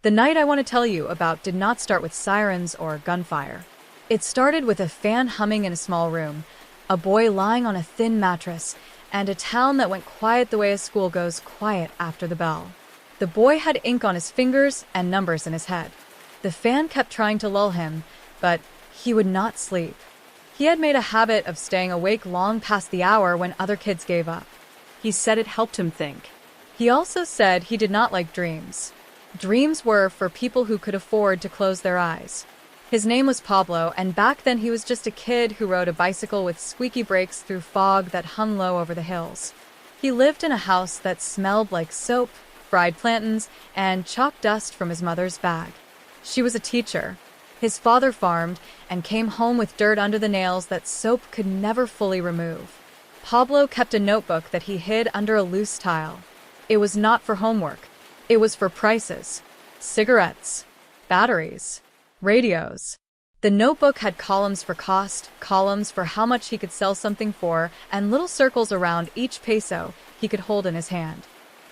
The night I want to tell you about did not start with sirens or gunfire. It started with a fan humming in a small room, a boy lying on a thin mattress, and a town that went quiet the way a school goes quiet after the bell. The boy had ink on his fingers and numbers in his head. The fan kept trying to lull him, but he would not sleep. He had made a habit of staying awake long past the hour when other kids gave up. He said it helped him think. He also said he did not like dreams. Dreams were for people who could afford to close their eyes. His name was Pablo, and back then he was just a kid who rode a bicycle with squeaky brakes through fog that hung low over the hills. He lived in a house that smelled like soap, fried plantains, and chalk dust from his mother's bag. She was a teacher. His father farmed and came home with dirt under the nails that soap could never fully remove. Pablo kept a notebook that he hid under a loose tile. It was not for homework. It was for prices, cigarettes, batteries, radios. The notebook had columns for cost, columns for how much he could sell something for, and little circles around each peso he could hold in his hand.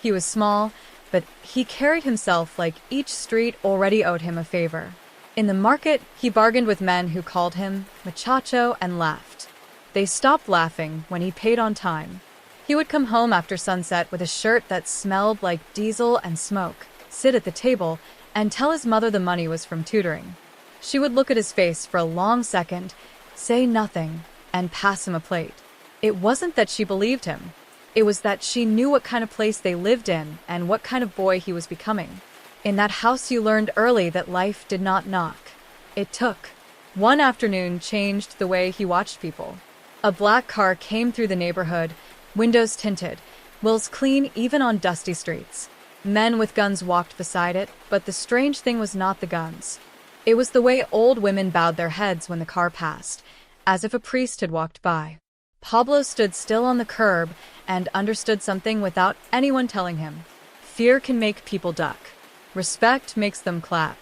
He was small, but he carried himself like each street already owed him a favor. In the market, he bargained with men who called him muchacho and laughed. They stopped laughing when he paid on time. He would come home after sunset with a shirt that smelled like diesel and smoke, sit at the table, and tell his mother the money was from tutoring. She would look at his face for a long second, say nothing, and pass him a plate. It wasn't that she believed him. It was that she knew what kind of place they lived in and what kind of boy he was becoming. In that house you learned early that life did not knock. It took. One afternoon changed the way he watched people. A black car came through the neighborhood, windows tinted, wheels clean even on dusty streets. Men with guns walked beside it, but the strange thing was not the guns. It was the way old women bowed their heads when the car passed, as if a priest had walked by. Pablo stood still on the curb and understood something without anyone telling him. Fear can make people duck. Respect makes them clap.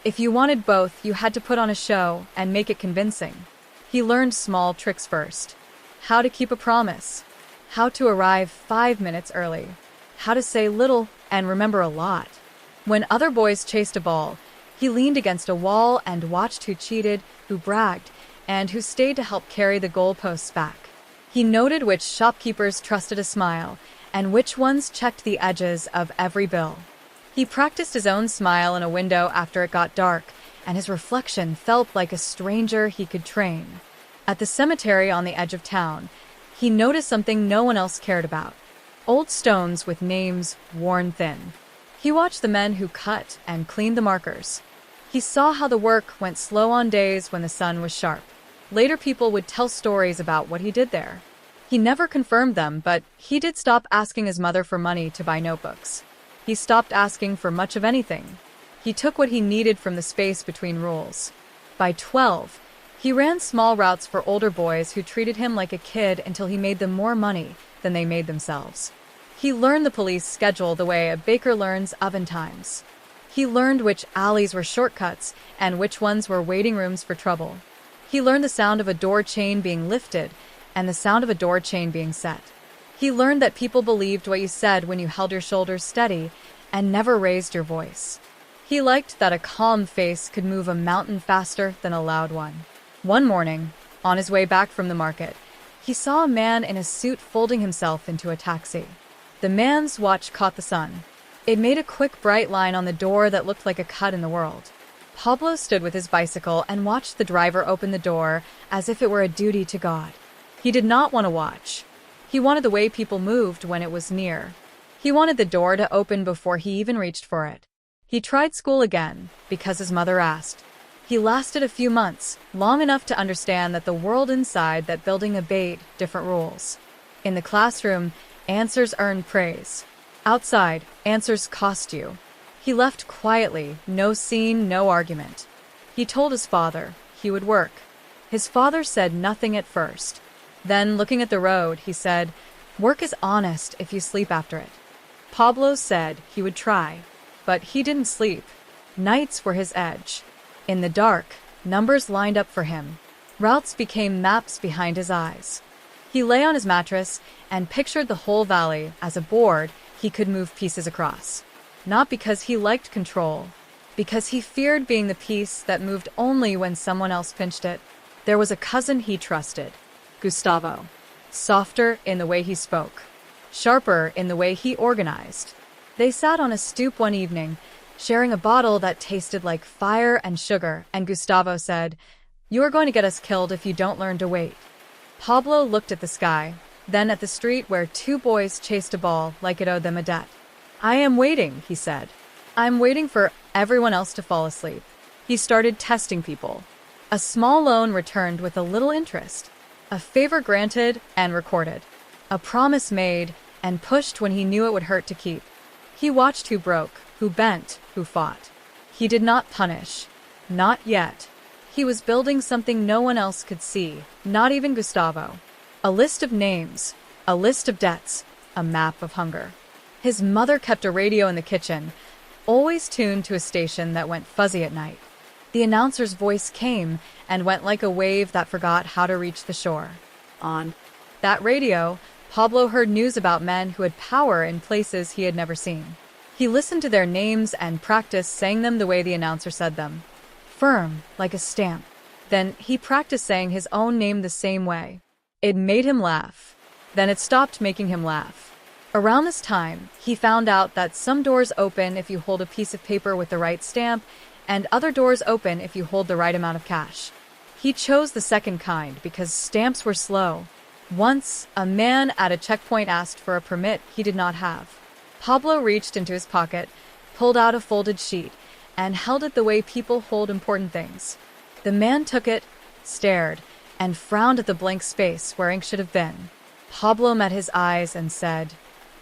If you wanted both, you had to put on a show and make it convincing. He learned small tricks first. How to keep a promise. How to arrive 5 minutes early. How to say little and remember a lot. When other boys chased a ball, he leaned against a wall and watched who cheated, who bragged, and who stayed to help carry the goalposts back. He noted which shopkeepers trusted a smile and which ones checked the edges of every bill. He practiced his own smile in a window after it got dark, and his reflection felt like a stranger he could train. At the cemetery on the edge of town, he noticed something no one else cared about. Old stones with names worn thin. He watched the men who cut and cleaned the markers. He saw how the work went slow on days when the sun was sharp. Later people would tell stories about what he did there. He never confirmed them, but he did stop asking his mother for money to buy notebooks. He stopped asking for much of anything. He took what he needed from the space between rules. By 12, he ran small routes for older boys who treated him like a kid until he made them more money than they made themselves. He learned the police schedule the way a baker learns oven times. He learned which alleys were shortcuts and which ones were waiting rooms for trouble. He learned the sound of a door chain being lifted and the sound of a door chain being set. He learned that people believed what you said when you held your shoulders steady and never raised your voice. He liked that a calm face could move a mountain faster than a loud one. One morning, on his way back from the market, he saw a man in a suit folding himself into a taxi. The man's watch caught the sun. It made a quick bright line on the door that looked like a cut in the world. Pablo stood with his bicycle and watched the driver open the door as if it were a duty to God. He did not want to watch. He wanted the way people moved when it was near. He wanted the door to open before he even reached for it. He tried school again, because his mother asked. He lasted a few months, long enough to understand that the world inside that building obeyed different rules. In the classroom, answers earned praise. Outside, answers cost you. He left quietly, no scene, no argument. He told his father he would work. His father said nothing at first. Then, looking at the road, he said, "Work is honest if you sleep after it." Pablo said he would try, but he didn't sleep. Nights were his edge. In the dark, numbers lined up for him. Routes became maps behind his eyes. He lay on his mattress and pictured the whole valley as a board he could move pieces across. Not because he liked control. because he feared being the piece that moved only when someone else pinched it. There was a cousin he trusted, Gustavo. Softer in the way he spoke, sharper in the way he organized. They sat on a stoop one evening, sharing a bottle that tasted like fire and sugar, and Gustavo said, "You are going to get us killed if you don't learn to wait." Pablo looked at the sky, then at the street where two boys chased a ball like it owed them a debt. "I am waiting," he said. "I'm waiting for everyone else to fall asleep." He started testing people. A small loan returned with a little interest. A favor granted and recorded. A promise made and pushed when he knew it would hurt to keep. He watched who broke, who bent, who fought. He did not punish. Not yet. He was building something no one else could see, not even Gustavo. A list of names, a list of debts, a map of hunger. His mother kept a radio in the kitchen, always tuned to a station that went fuzzy at night. The announcer's voice came and went like a wave that forgot how to reach the shore. On that radio, Pablo heard news about men who had power in places he had never seen. He listened to their names and practiced saying them the way the announcer said them. Firm, like a stamp. Then he practiced saying his own name the same way. It made him laugh. Then it stopped making him laugh. Around this time, he found out that some doors open if you hold a piece of paper with the right stamp, and other doors open if you hold the right amount of cash. He chose the second kind because stamps were slow. Once, a man at a checkpoint asked for a permit he did not have. Pablo reached into his pocket, pulled out a folded sheet, and held it the way people hold important things. The man took it, stared, and frowned at the blank space where ink should have been. Pablo met his eyes and said,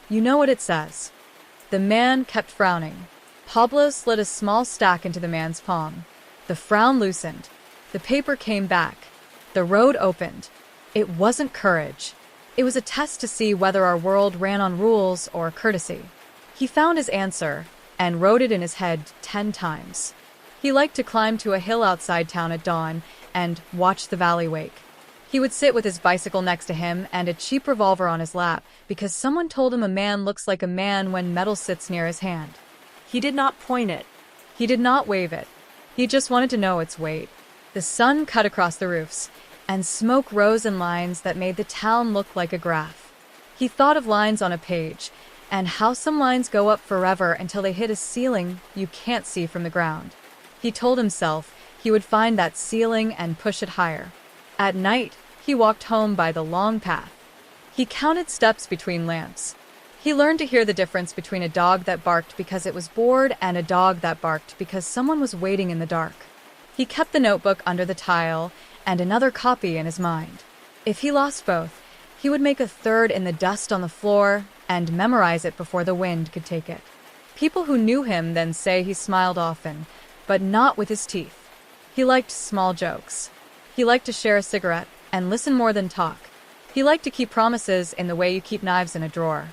"You know what it says." The man kept frowning. Pablo slid a small stack into the man's palm. The frown loosened. The paper came back. The road opened. It wasn't courage. It was a test to see whether our world ran on rules or courtesy. He found his answer and wrote it in his head 10 times. He liked to climb to a hill outside town at dawn and watch the valley wake. He would sit with his bicycle next to him and a cheap revolver on his lap because someone told him a man looks like a man when metal sits near his hand. He did not point it. He did not wave it. He just wanted to know its weight. The sun cut across the roofs, and smoke rose in lines that made the town look like a graph. He thought of lines on a page, and how some lines go up forever until they hit a ceiling you can't see from the ground. He told himself he would find that ceiling and push it higher. At night, he walked home by the long path. He counted steps between lamps. He learned to hear the difference between a dog that barked because it was bored and a dog that barked because someone was waiting in the dark. He kept the notebook under the tile and another copy in his mind. If he lost both, he would make a third in the dust on the floor and memorize it before the wind could take it. People who knew him then say he smiled often, but not with his teeth. He liked small jokes. He liked to share a cigarette and listen more than talk. He liked to keep promises in the way you keep knives in a drawer.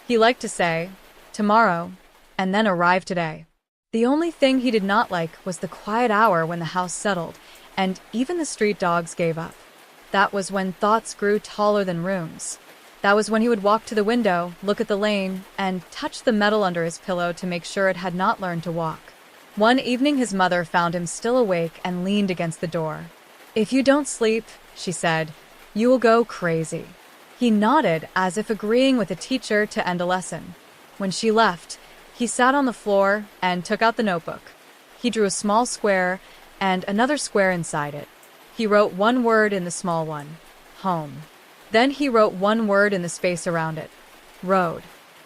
He liked to say, tomorrow, and then arrive today. The only thing he did not like was the quiet hour when the house settled, and even the street dogs gave up. That was when thoughts grew taller than rooms. That was when he would walk to the window, look at the lane, and touch the metal under his pillow to make sure it had not learned to walk. One evening his mother found him still awake and leaned against the door. "If you don't sleep," she said, "you will go crazy." He nodded as if agreeing with a teacher to end a lesson. When she left, he sat on the floor and took out the notebook. He drew a small square and another square inside it. He wrote one word in the small one, home. Then he wrote one word in the space around it, road.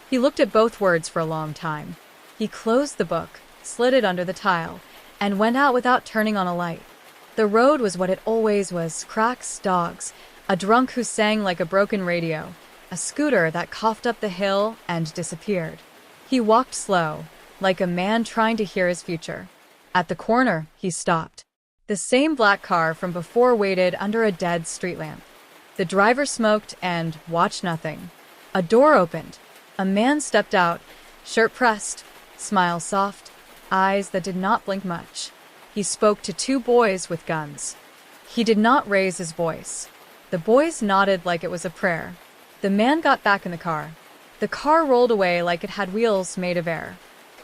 He looked at both words for a long time. He closed the book, slid it under the tile, and went out without turning on a light. The road was what it always was, cracks, dogs, a drunk who sang like a broken radio, a scooter that coughed up the hill and disappeared. He walked slow, like a man trying to hear his future. At the corner, he stopped. The same black car from before waited under a dead street lamp. The driver smoked and watched nothing. A door opened. A man stepped out, shirt pressed, smile soft, eyes that did not blink much. He spoke to two boys with guns. He did not raise his voice. The boys nodded like it was a prayer. The man got back in the car. The car rolled away like it had wheels made of air.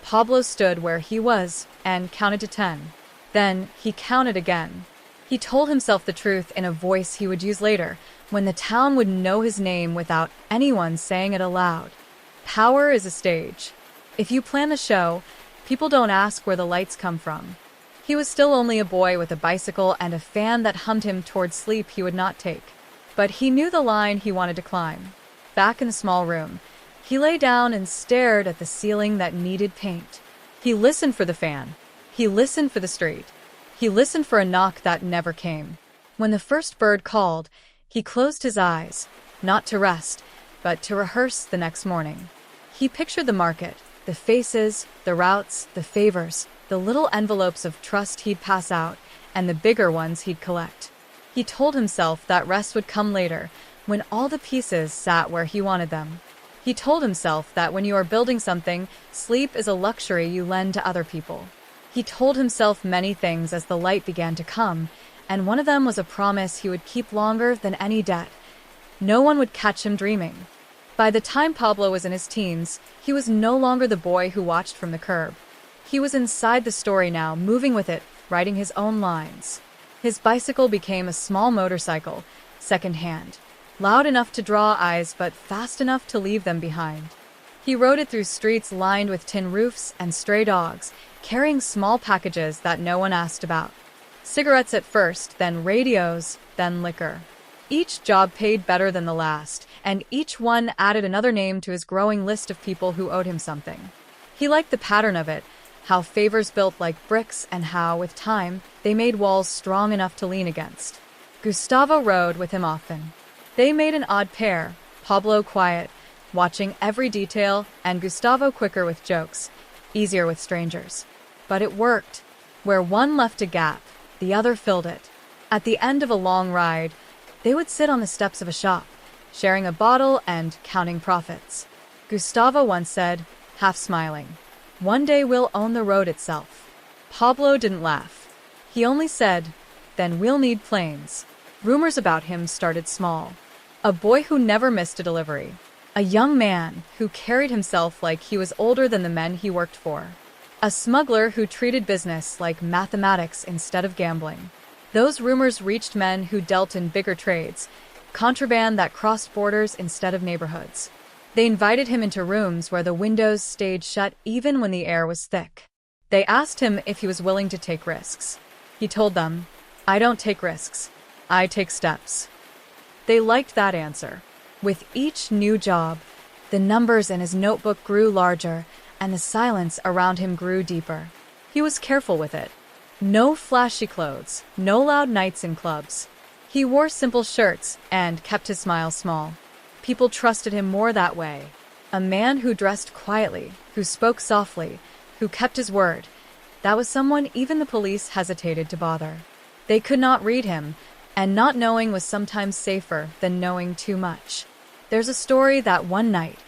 Pablo stood where he was and counted to 10. Then he counted again. He told himself the truth in a voice he would use later, when the town would know his name without anyone saying it aloud. Power is a stage. If you plan the show, people don't ask where the lights come from. He was still only a boy with a bicycle and a fan that hummed him toward sleep he would not take. But he knew the line he wanted to climb. Back in the small room, he lay down and stared at the ceiling that needed paint. He listened for the fan. He listened for the street. He listened for a knock that never came. When the first bird called, he closed his eyes, not to rest, but to rehearse the next morning. He pictured the market, the faces, the routes, the favors, the little envelopes of trust he'd pass out, and the bigger ones he'd collect. He told himself that rest would come later, when all the pieces sat where he wanted them. He told himself that when you are building something, sleep is a luxury you lend to other people. He told himself many things as the light began to come, and one of them was a promise he would keep longer than any debt. No one would catch him dreaming. By the time Pablo was in his teens, he was no longer the boy who watched from the curb. He was inside the story now, moving with it, writing his own lines. His bicycle became a small motorcycle, second-hand, loud enough to draw eyes but fast enough to leave them behind. He rode it through streets lined with tin roofs and stray dogs, carrying small packages that no one asked about. Cigarettes at first, then radios, then liquor. Each job paid better than the last, and each one added another name to his growing list of people who owed him something. He liked the pattern of it, how favors built like bricks and how, with time, they made walls strong enough to lean against. Gustavo rode with him often. They made an odd pair, Pablo quiet, watching every detail, and Gustavo quicker with jokes, easier with strangers. But it worked. Where one left a gap, the other filled it. At the end of a long ride, they would sit on the steps of a shop, sharing a bottle and counting profits. Gustavo once said, half smiling, "One day we'll own the road itself." Pablo didn't laugh. He only said, "Then we'll need planes." Rumors about him started small. A boy who never missed a delivery. A young man who carried himself like he was older than the men he worked for. A smuggler who treated business like mathematics instead of gambling. Those rumors reached men who dealt in bigger trades, contraband that crossed borders instead of neighborhoods. They invited him into rooms where the windows stayed shut even when the air was thick. They asked him if he was willing to take risks. He told them, "I don't take risks. I take steps." They liked that answer. With each new job, the numbers in his notebook grew larger, and the silence around him grew deeper. He was careful with it. No flashy clothes, no loud nights in clubs. He wore simple shirts and kept his smile small. People trusted him more that way. A man who dressed quietly, who spoke softly, who kept his word. That was someone even the police hesitated to bother. They could not read him, and not knowing was sometimes safer than knowing too much. There's a story that one night,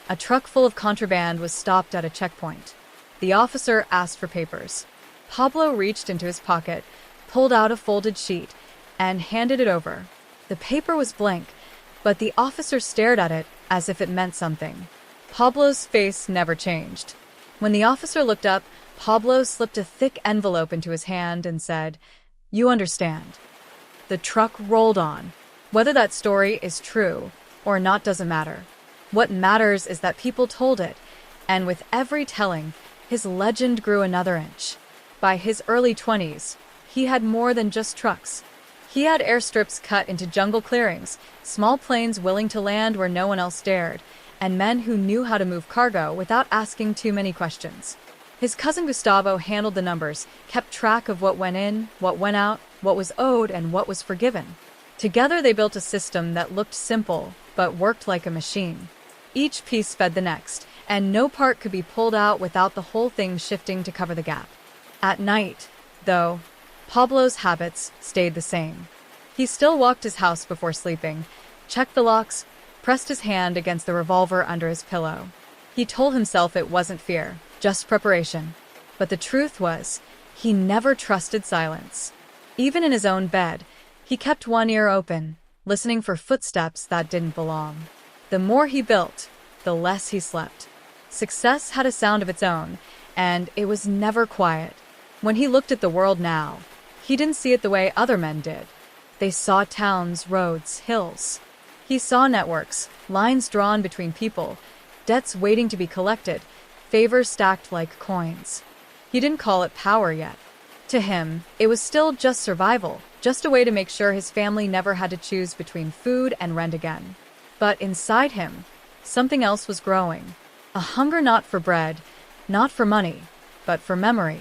a truck full of contraband was stopped at a checkpoint. The officer asked for papers. Pablo reached into his pocket, pulled out a folded sheet, and handed it over. The paper was blank, but the officer stared at it as if it meant something. Pablo's face never changed. When the officer looked up, Pablo slipped a thick envelope into his hand and said, "You understand." The truck rolled on. Whether that story is true or not doesn't matter. What matters is that people told it, and with every telling, his legend grew another inch. By his early 20s, he had more than just trucks. He had airstrips cut into jungle clearings, small planes willing to land where no one else dared, and men who knew how to move cargo without asking too many questions. His cousin Gustavo handled the numbers, kept track of what went in, what went out, what was owed, and what was forgiven. Together they built a system that looked simple, but worked like a machine. Each piece fed the next, and no part could be pulled out without the whole thing shifting to cover the gap. At night, though, Pablo's habits stayed the same. He still walked his house before sleeping, checked the locks, pressed his hand against the revolver under his pillow. He told himself it wasn't fear, just preparation. But the truth was, he never trusted silence. Even in his own bed, he kept one ear open, listening for footsteps that didn't belong. The more he built, the less he slept. Success had a sound of its own, and it was never quiet. When he looked at the world now, he didn't see it the way other men did. They saw towns, roads, hills. He saw networks, lines drawn between people, debts waiting to be collected, favors stacked like coins. He didn't call it power yet. To him, it was still just survival, just a way to make sure his family never had to choose between food and rent again. But inside him, something else was growing. A hunger not for bread, not for money, but for memory.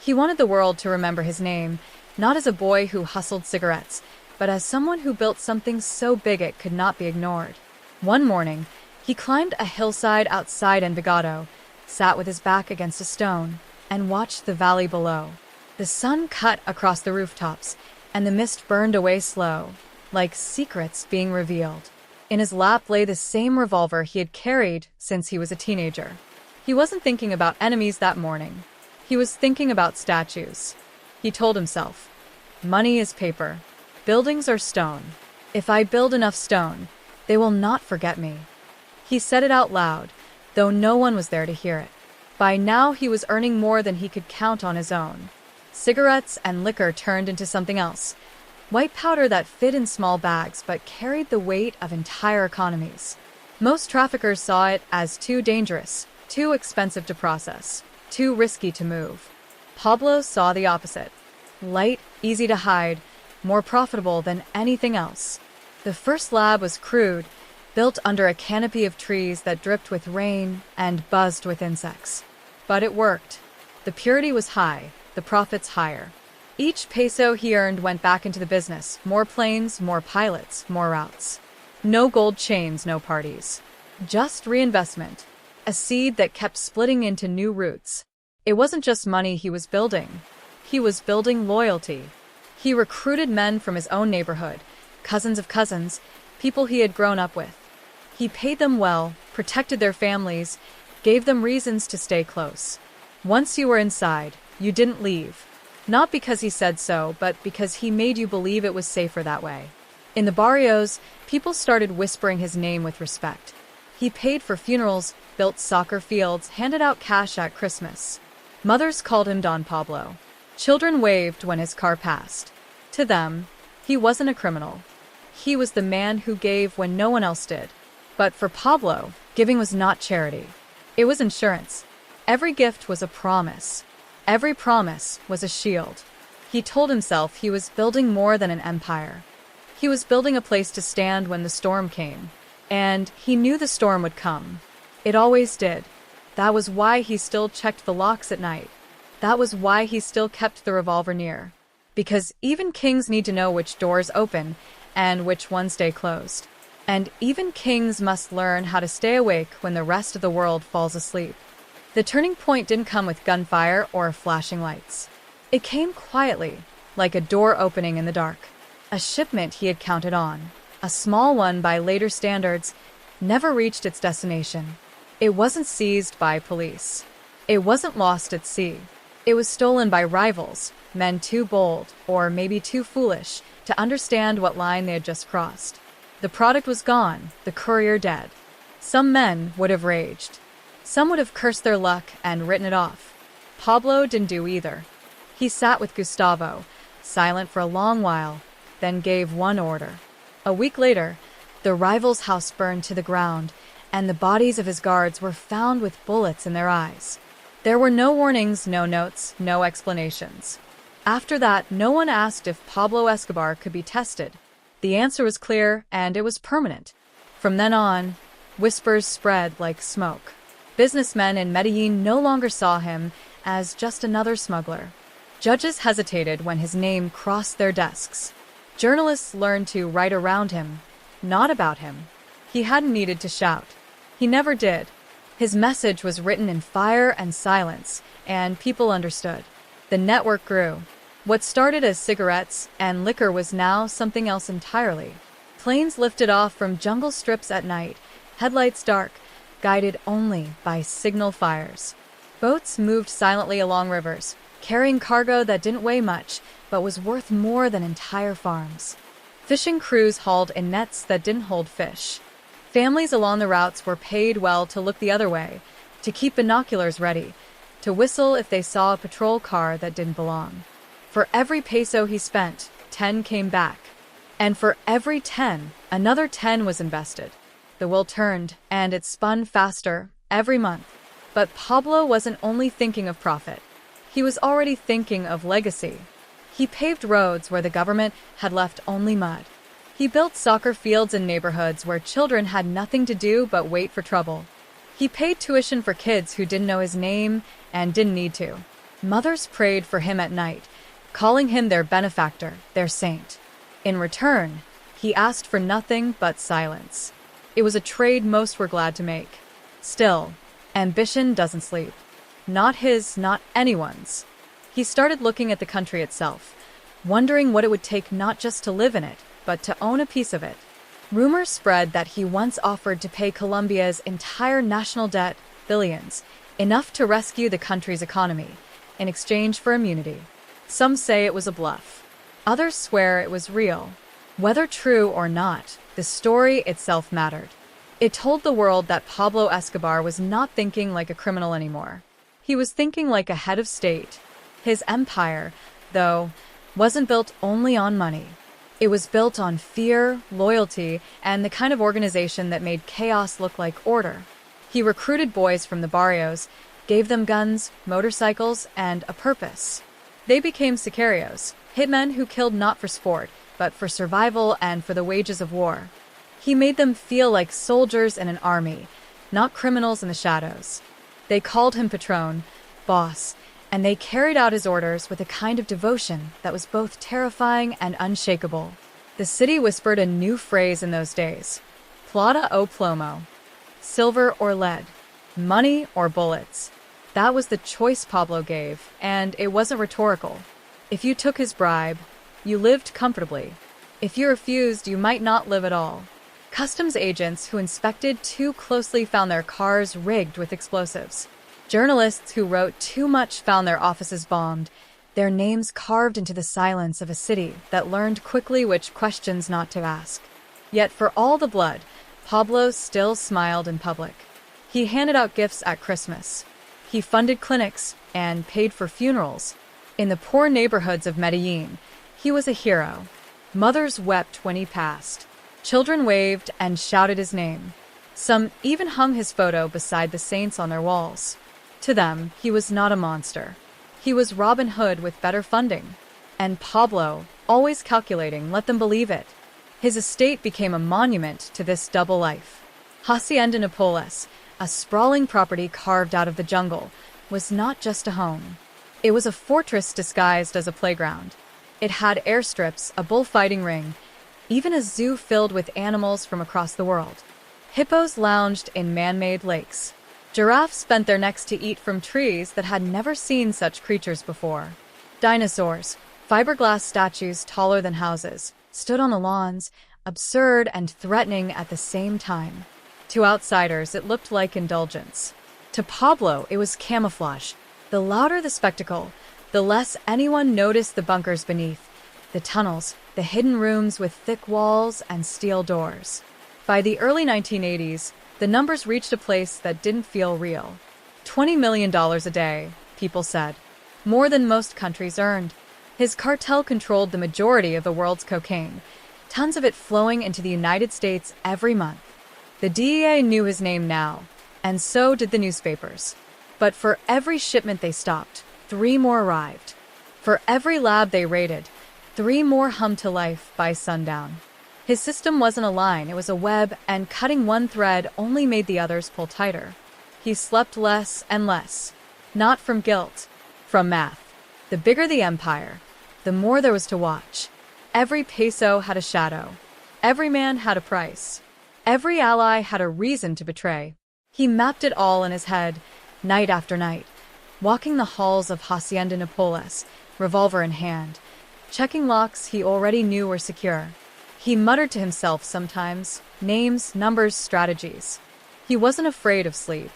He wanted the world to remember his name, not as a boy who hustled cigarettes, but as someone who built something so big it could not be ignored. One morning, he climbed a hillside outside Envigado, sat with his back against a stone, and watched the valley below. The sun cut across the rooftops, and the mist burned away slow, like secrets being revealed. In his lap lay the same revolver he had carried since he was a teenager. He wasn't thinking about enemies that morning. He was thinking about statues. He told himself, "Money is paper. Buildings are stone. If I build enough stone, they will not forget me." He said it out loud, though no one was there to hear it. By now he was earning more than he could count on his own. Cigarettes and liquor turned into something else. White powder that fit in small bags but carried the weight of entire economies. Most traffickers saw it as too dangerous, too expensive to process, too risky to move. Pablo saw the opposite. Light, easy to hide, more profitable than anything else. The first lab was crude, built under a canopy of trees that dripped with rain and buzzed with insects. But it worked. The purity was high, the profits higher. Each peso he earned went back into the business. More planes, more pilots, more routes. No gold chains, no parties. Just reinvestment. A seed that kept splitting into new roots. It wasn't just money he was building. He was building loyalty. He recruited men from his own neighborhood, cousins of cousins, people he had grown up with. He paid them well, protected their families, gave them reasons to stay close. Once you were inside, you didn't leave. Not because he said so, but because he made you believe it was safer that way. In the barrios, people started whispering his name with respect. He paid for funerals, built soccer fields, handed out cash at Christmas. Mothers called him Don Pablo. Children waved when his car passed. To them, he wasn't a criminal. He was the man who gave when no one else did. But for Pablo, giving was not charity. It was insurance. Every gift was a promise. Every promise was a shield. He told himself he was building more than an empire. He was building a place to stand when the storm came. And he knew the storm would come. It always did. That was why he still checked the locks at night. That was why he still kept the revolver near. Because even kings need to know which doors open and which ones stay closed. And even kings must learn how to stay awake when the rest of the world falls asleep. The turning point didn't come with gunfire or flashing lights. It came quietly, like a door opening in the dark. A shipment he had counted on, a small one by later standards, never reached its destination. It wasn't seized by police. It wasn't lost at sea. It was stolen by rivals, men too bold, or maybe too foolish, to understand what line they had just crossed. The product was gone, the courier dead. Some men would have raged. Some would have cursed their luck and written it off. Pablo didn't do either. He sat with Gustavo, silent for a long while, then gave one order. A week later, the rival's house burned to the ground, and the bodies of his guards were found with bullets in their eyes. There were no warnings, no notes, no explanations. After that, no one asked if Pablo Escobar could be tested. The answer was clear, and it was permanent. From then on, whispers spread like smoke. Businessmen in Medellin no longer saw him as just another smuggler. Judges hesitated when his name crossed their desks. Journalists learned to write around him, not about him. He hadn't needed to shout. He never did. His message was written in fire and silence, and people understood. The network grew. What started as cigarettes and liquor was now something else entirely. Planes lifted off from jungle strips at night, headlights dark, guided only by signal fires. Boats moved silently along rivers, carrying cargo that didn't weigh much, but was worth more than entire farms. Fishing crews hauled in nets that didn't hold fish. Families along the routes were paid well to look the other way, to keep binoculars ready, to whistle if they saw a patrol car that didn't belong. For every peso he spent, 10 came back. And for every 10, another 10 was invested. The wheel turned, and it spun faster every month. But Pablo wasn't only thinking of profit. He was already thinking of legacy. He paved roads where the government had left only mud. He built soccer fields in neighborhoods where children had nothing to do but wait for trouble. He paid tuition for kids who didn't know his name and didn't need to. Mothers prayed for him at night, calling him their benefactor, their saint. In return, he asked for nothing but silence. It was a trade most were glad to make. Still, ambition doesn't sleep. Not his, not anyone's. He started looking at the country itself, wondering what it would take not just to live in it, but to own a piece of it. Rumors spread that he once offered to pay Colombia's entire national debt, billions, enough to rescue the country's economy, in exchange for immunity. Some say it was a bluff. Others swear it was real. Whether true or not, the story itself mattered. It told the world that Pablo Escobar was not thinking like a criminal anymore. He was thinking like a head of state. His empire, though, wasn't built only on money. It was built on fear, loyalty, and the kind of organization that made chaos look like order. He recruited boys from the barrios, gave them guns, motorcycles, and a purpose. They became sicarios, hitmen who killed not for sport, but for survival and for the wages of war. He made them feel like soldiers in an army, not criminals in the shadows. They called him patron, boss, and they carried out his orders with a kind of devotion that was both terrifying and unshakable. The city whispered a new phrase in those days: plata o plomo. Silver or lead, money or bullets. That was the choice Pablo gave, and it wasn't rhetorical. If you took his bribe, you lived comfortably. If you refused, you might not live at all. Customs agents who inspected too closely found their cars rigged with explosives. Journalists who wrote too much found their offices bombed, their names carved into the silence of a city that learned quickly which questions not to ask. Yet for all the blood, Pablo still smiled in public. He handed out gifts at Christmas. He funded clinics and paid for funerals. In the poor neighborhoods of Medellin, he was a hero. Mothers wept when he passed. Children waved and shouted his name. Some even hung his photo beside the saints on their walls. To them, he was not a monster. He was Robin Hood with better funding. And Pablo, always calculating, let them believe it. His estate became a monument to this double life. Hacienda Napoles, a sprawling property carved out of the jungle, was not just a home. It was a fortress disguised as a playground. It had airstrips, a bullfighting ring, even a zoo filled with animals from across the world. Hippos lounged in man-made lakes. Giraffes spent their necks to eat from trees that had never seen such creatures before. Dinosaurs, fiberglass statues taller than houses, stood on the lawns, absurd and threatening at the same time. To outsiders, it looked like indulgence. To Pablo, it was camouflage. The louder the spectacle, the less anyone noticed the bunkers beneath, the tunnels, the hidden rooms with thick walls and steel doors. By the early 1980s, the numbers reached a place that didn't feel real. $20 million a day, people said. More than most countries earned. His cartel controlled the majority of the world's cocaine, tons of it flowing into the United States every month. The DEA knew his name now, and so did the newspapers. But for every shipment they stopped, 3 more arrived. For every lab they raided, 3 more hummed to life by sundown. His system wasn't a line, it was a web, and cutting one thread only made the others pull tighter. He slept less and less. Not from guilt, from math. The bigger the empire, the more there was to watch. Every peso had a shadow. Every man had a price. Every ally had a reason to betray. He mapped it all in his head, night after night, walking the halls of Hacienda Napoles, revolver in hand, checking locks he already knew were secure. He muttered to himself sometimes, names, numbers, strategies. He wasn't afraid of sleep.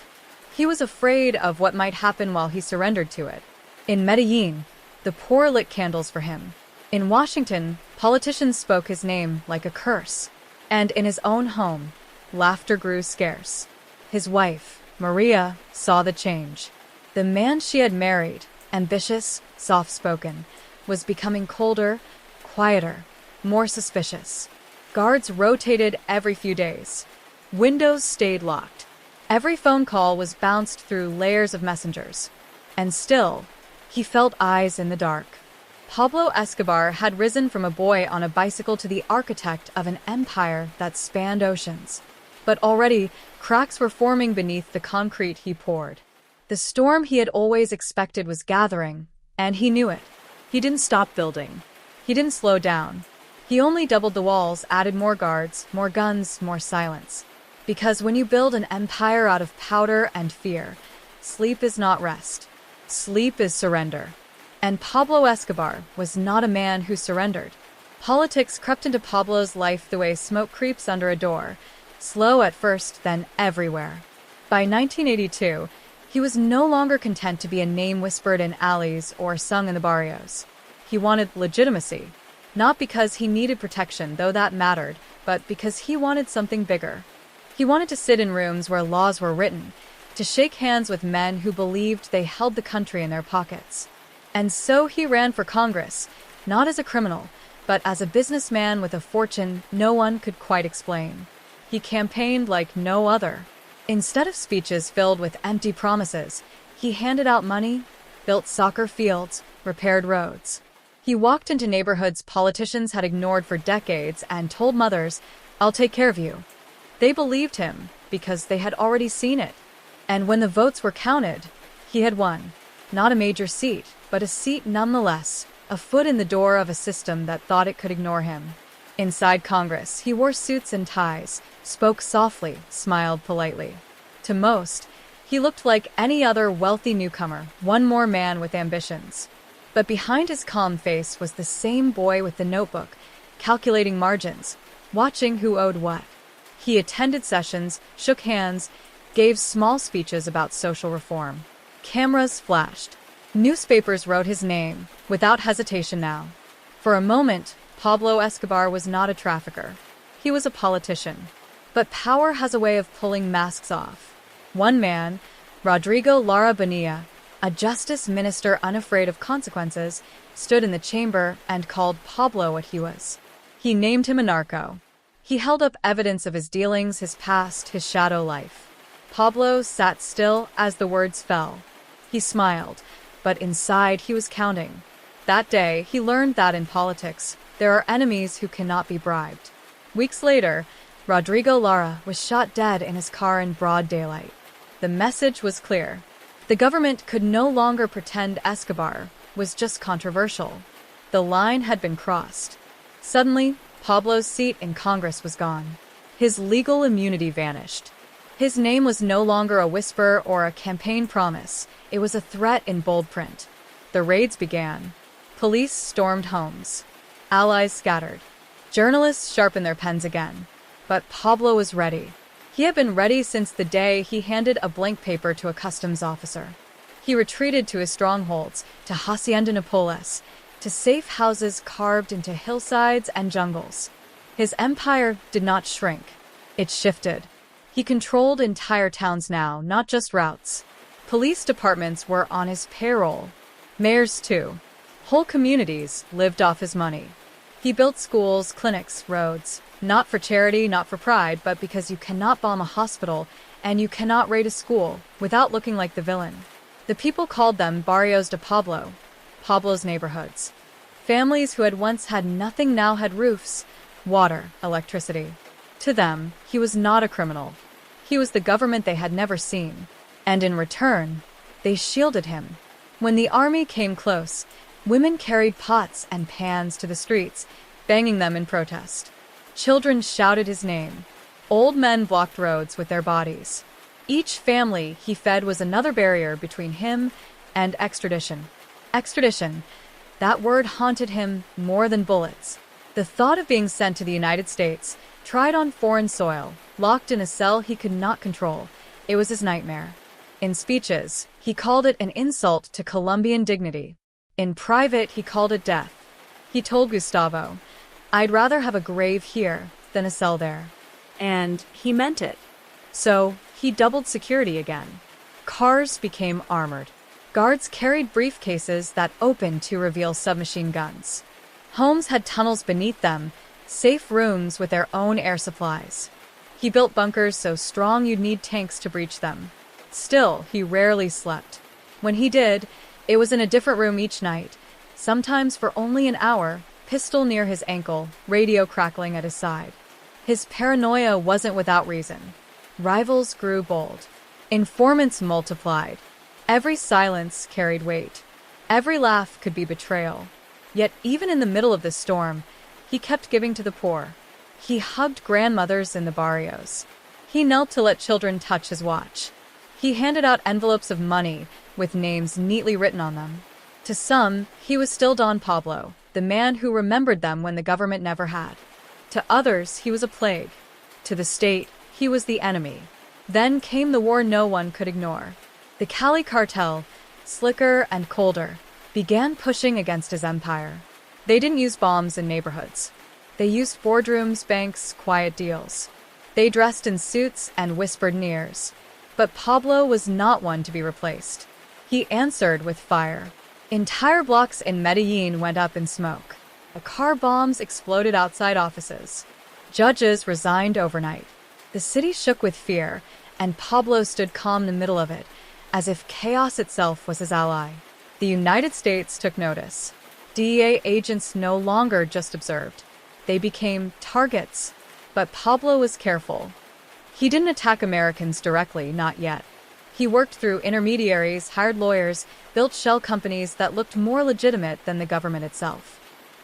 He was afraid of what might happen while he surrendered to it. In Medellin, the poor lit candles for him. In Washington, politicians spoke his name like a curse. And in his own home, laughter grew scarce. His wife, Maria, saw the change. The man she had married, ambitious, soft-spoken, was becoming colder, quieter, more suspicious. Guards rotated every few days. Windows stayed locked. Every phone call was bounced through layers of messengers. And still, he felt eyes in the dark. Pablo Escobar had risen from a boy on a bicycle to the architect of an empire that spanned oceans. But already, cracks were forming beneath the concrete he poured. The storm he had always expected was gathering, and he knew it. He didn't stop building. He didn't slow down. He only doubled the walls, added more guards, more guns, more silence. Because when you build an empire out of powder and fear, sleep is not rest. Sleep is surrender. And Pablo Escobar was not a man who surrendered. Politics crept into Pablo's life the way smoke creeps under a door, slow at first, then everywhere. By 1982, he was no longer content to be a name whispered in alleys or sung in the barrios. He wanted legitimacy, not because he needed protection, though that mattered, but because he wanted something bigger. He wanted to sit in rooms where laws were written, to shake hands with men who believed they held the country in their pockets. And so he ran for Congress, not as a criminal, but as a businessman with a fortune no one could quite explain. He campaigned like no other. Instead of speeches filled with empty promises, he handed out money, built soccer fields, repaired roads. He walked into neighborhoods politicians had ignored for decades and told mothers, "I'll take care of you." They believed him because they had already seen it. And when the votes were counted, he had won. Not a major seat, but a seat nonetheless, a foot in the door of a system that thought it could ignore him. Inside Congress, he wore suits and ties, spoke softly, smiled politely. To most, he looked like any other wealthy newcomer, one more man with ambitions. But behind his calm face was the same boy with the notebook, calculating margins, watching who owed what. He attended sessions, shook hands, gave small speeches about social reform. Cameras flashed. Newspapers wrote his name, without hesitation now. For a moment, Pablo Escobar was not a trafficker. He was a politician. But power has a way of pulling masks off. One man, Rodrigo Lara Bonilla, a justice minister unafraid of consequences, stood in the chamber and called Pablo what he was. He named him a narco. He held up evidence of his dealings, his past, his shadow life. Pablo sat still as the words fell. He smiled, but inside he was counting. That day, he learned that in politics, there are enemies who cannot be bribed. Weeks later, Rodrigo Lara was shot dead in his car in broad daylight. The message was clear. The government could no longer pretend Escobar was just controversial. The line had been crossed. Suddenly, Pablo's seat in Congress was gone. His legal immunity vanished. His name was no longer a whisper or a campaign promise. It was a threat in bold print. The raids began. Police stormed homes. Allies scattered. Journalists sharpened their pens again. But Pablo was ready. He had been ready since the day he handed a blank paper to a customs officer. He retreated to his strongholds, to Hacienda Napoles, to safe houses carved into hillsides and jungles. His empire did not shrink. It shifted. He controlled entire towns now, not just routes. Police departments were on his payroll. Mayors, too. Whole communities lived off his money. He built schools, clinics, roads. Not for charity, not for pride, but because you cannot bomb a hospital and you cannot raid a school without looking like the villain. The people called them barrios de Pablo, Pablo's neighborhoods. Families who had once had nothing now had roofs, water, electricity. To them, he was not a criminal. He was the government they had never seen. And in return, they shielded him. When the army came close, women carried pots and pans to the streets, banging them in protest. Children shouted his name. Old men blocked roads with their bodies. Each family he fed was another barrier between him and extradition. Extradition, that word haunted him more than bullets. The thought of being sent to the United States, tried on foreign soil, locked in a cell he could not control, it was his nightmare. In speeches, he called it an insult to Colombian dignity. In private, he called it death. He told Gustavo, "I'd rather have a grave here than a cell there." And he meant it. So, he doubled security again. Cars became armored. Guards carried briefcases that opened to reveal submachine guns. Homes had tunnels beneath them, safe rooms with their own air supplies. He built bunkers so strong you'd need tanks to breach them. Still, he rarely slept. When he did, it was in a different room each night, sometimes for only an hour, pistol near his ankle, radio crackling at his side. His paranoia wasn't without reason. Rivals grew bold. Informants multiplied. Every silence carried weight. Every laugh could be betrayal. Yet even in the middle of the storm, he kept giving to the poor. He hugged grandmothers in the barrios. He knelt to let children touch his watch. He handed out envelopes of money with names neatly written on them. To some, he was still Don Pablo, the man who remembered them when the government never had. To others, he was a plague. To the state, he was the enemy. Then came the war no one could ignore. The Cali cartel, slicker and colder, began pushing against his empire. They didn't use bombs in neighborhoods. They used boardrooms, banks, quiet deals. They dressed in suits and whispered in ears. But Pablo was not one to be replaced. He answered with fire. Entire blocks in Medellin went up in smoke. Car bombs exploded outside offices. Judges resigned overnight. The city shook with fear, and Pablo stood calm in the middle of it, as if chaos itself was his ally. The United States took notice. DEA agents no longer just observed. They became targets. But Pablo was careful. He didn't attack Americans directly, not yet. He worked through intermediaries, hired lawyers, built shell companies that looked more legitimate than the government itself.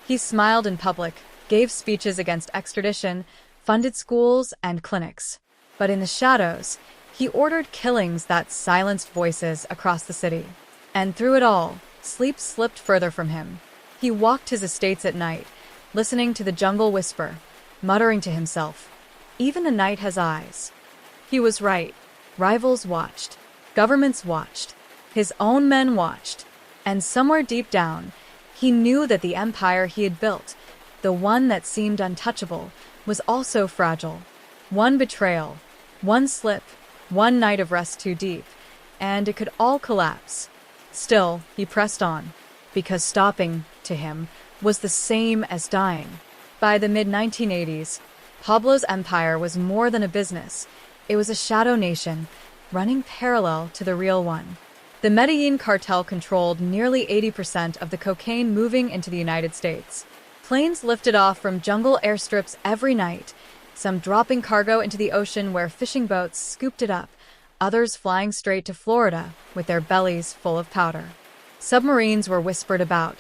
He smiled in public, gave speeches against extradition, funded schools and clinics. But in the shadows, he ordered killings that silenced voices across the city. And through it all, sleep slipped further from him. He walked his estates at night, listening to the jungle whisper, muttering to himself, "Even the night has eyes." He was right. Rivals watched. Governments watched. His own men watched. And somewhere deep down, he knew that the empire he had built, the one that seemed untouchable, was also fragile. One betrayal, one slip, one night of rest too deep, and it could all collapse. Still, he pressed on, because stopping, to him, was the same as dying. By the mid-1980s, Pablo's empire was more than a business. It was a shadow nation, running parallel to the real one. The Medellin cartel controlled nearly 80% of the cocaine moving into the United States. Planes lifted off from jungle airstrips every night, some dropping cargo into the ocean where fishing boats scooped it up, others flying straight to Florida with their bellies full of powder. Submarines were whispered about,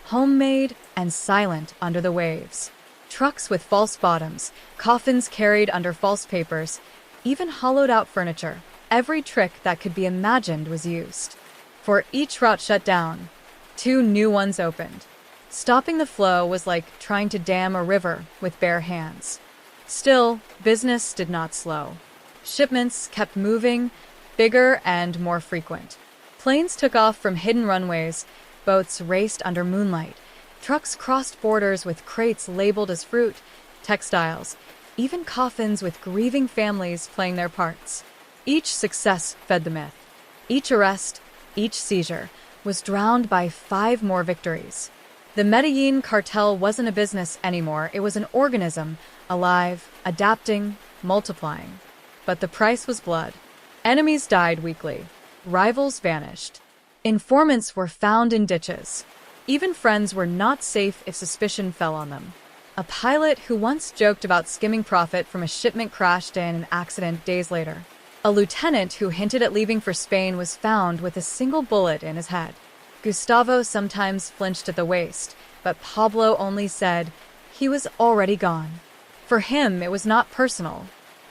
homemade and silent under the waves. Trucks with false bottoms, coffins carried under false papers, even hollowed-out furniture. Every trick that could be imagined was used. For each route shut down, 2 new ones opened. Stopping the flow was like trying to dam a river with bare hands. Still, business did not slow. Shipments kept moving, bigger and more frequent. Planes took off from hidden runways, boats raced under moonlight, trucks crossed borders with crates labeled as fruit, textiles, even coffins with grieving families playing their parts. Each success fed the myth. Each arrest, each seizure, was drowned by 5 more victories. The Medellin cartel wasn't a business anymore, it was an organism, alive, adapting, multiplying. But the price was blood. Enemies died weekly. Rivals vanished. Informants were found in ditches. Even friends were not safe if suspicion fell on them. A pilot who once joked about skimming profit from a shipment crashed in an accident days later. A lieutenant who hinted at leaving for Spain was found with a single bullet in his head. Gustavo sometimes flinched at the waist, but Pablo only said he was already gone. For him, it was not personal.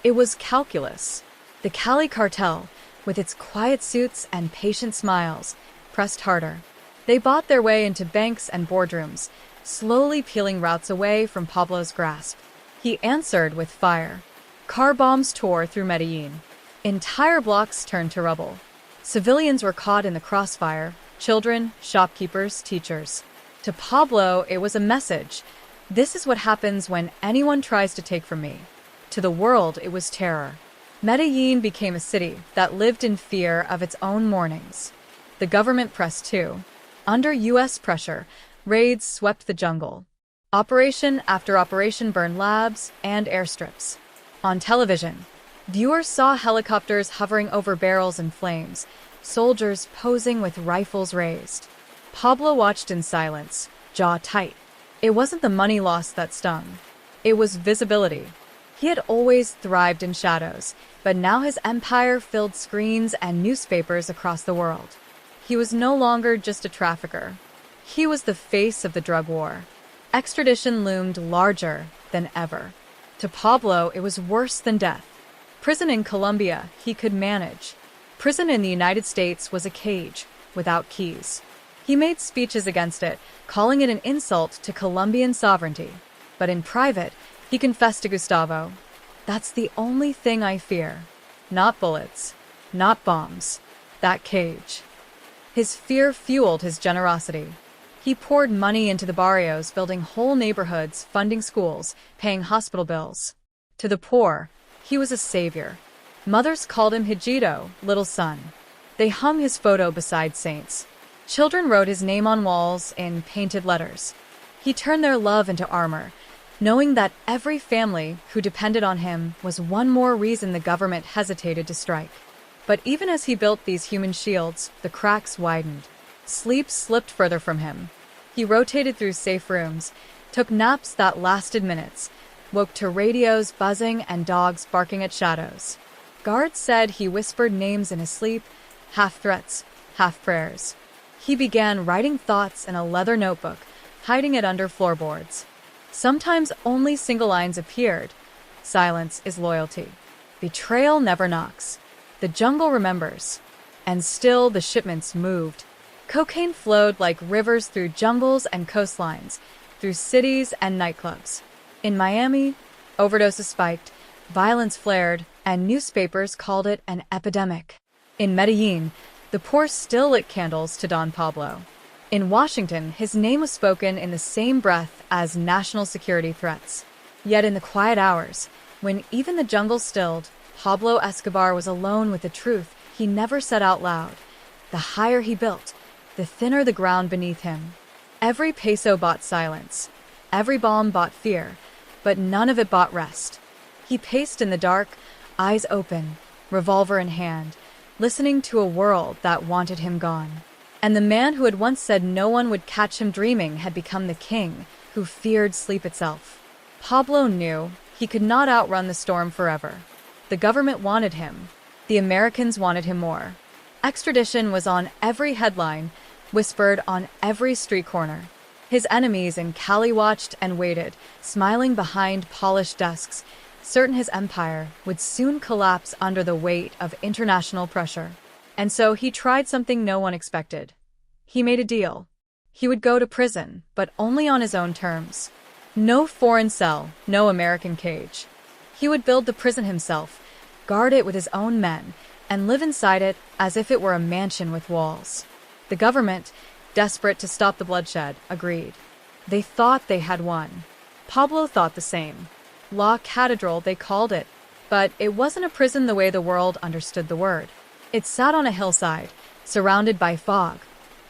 It was calculus. The Cali cartel, with its quiet suits and patient smiles, pressed harder. They bought their way into banks and boardrooms, slowly peeling routes away from Pablo's grasp. He answered with fire. Car bombs tore through Medellin. Entire blocks turned to rubble. Civilians were caught in the crossfire, children, shopkeepers, teachers. To Pablo, it was a message. This is what happens when anyone tries to take from me. To the world, it was terror. Medellin became a city that lived in fear of its own mornings. The government pressed too. Under U.S. pressure, raids swept the jungle. Operation after operation burned labs and airstrips. On television, viewers saw helicopters hovering over barrels in flames, soldiers posing with rifles raised. Pablo watched in silence, jaw tight. It wasn't the money loss that stung. It was visibility. He had always thrived in shadows, but now his empire filled screens and newspapers across the world. He was no longer just a trafficker. He was the face of the drug war. Extradition loomed larger than ever. To Pablo, it was worse than death. Prison in Colombia, he could manage. Prison in the United States was a cage, without keys. He made speeches against it, calling it an insult to Colombian sovereignty. But in private, he confessed to Gustavo, "That's the only thing I fear. Not bullets, not bombs. That cage." His fear fueled his generosity. He poured money into the barrios, building whole neighborhoods, funding schools, paying hospital bills. To the poor, he was a savior. Mothers called him Hijito, little son. They hung his photo beside saints. Children wrote his name on walls in painted letters. He turned their love into armor, knowing that every family who depended on him was one more reason the government hesitated to strike. But even as he built these human shields, the cracks widened. Sleep slipped further from him. He rotated through safe rooms, took naps that lasted minutes, woke to radios buzzing and dogs barking at shadows. Guards said he whispered names in his sleep, half threats, half prayers. He began writing thoughts in a leather notebook, hiding it under floorboards. Sometimes only single lines appeared. Silence is loyalty. Betrayal never knocks. The jungle remembers. And still the shipments moved. Cocaine flowed like rivers through jungles and coastlines, through cities and nightclubs. In Miami, overdoses spiked, violence flared, and newspapers called it an epidemic. In Medellin, the poor still lit candles to Don Pablo. In Washington, his name was spoken in the same breath as national security threats. Yet in the quiet hours, when even the jungle stilled, Pablo Escobar was alone with the truth he never said out loud. The higher he built, the thinner the ground beneath him. Every peso bought silence. Every bomb bought fear, but none of it bought rest. He paced in the dark, eyes open, revolver in hand, listening to a world that wanted him gone. And the man who had once said no one would catch him dreaming had become the king who feared sleep itself. Pablo knew he could not outrun the storm forever. The government wanted him. The Americans wanted him more. Extradition was on every headline, whispered on every street corner. His enemies in Cali watched and waited, smiling behind polished desks, certain his empire would soon collapse under the weight of international pressure. And so he tried something no one expected. He made a deal. He would go to prison, but only on his own terms. No foreign cell, no American cage. He would build the prison himself, guard it with his own men, and live inside it as if it were a mansion with walls. The government, desperate to stop the bloodshed, agreed. They thought they had won. Pablo thought the same. La Catedral, they called it. But it wasn't a prison the way the world understood the word. It sat on a hillside, surrounded by fog,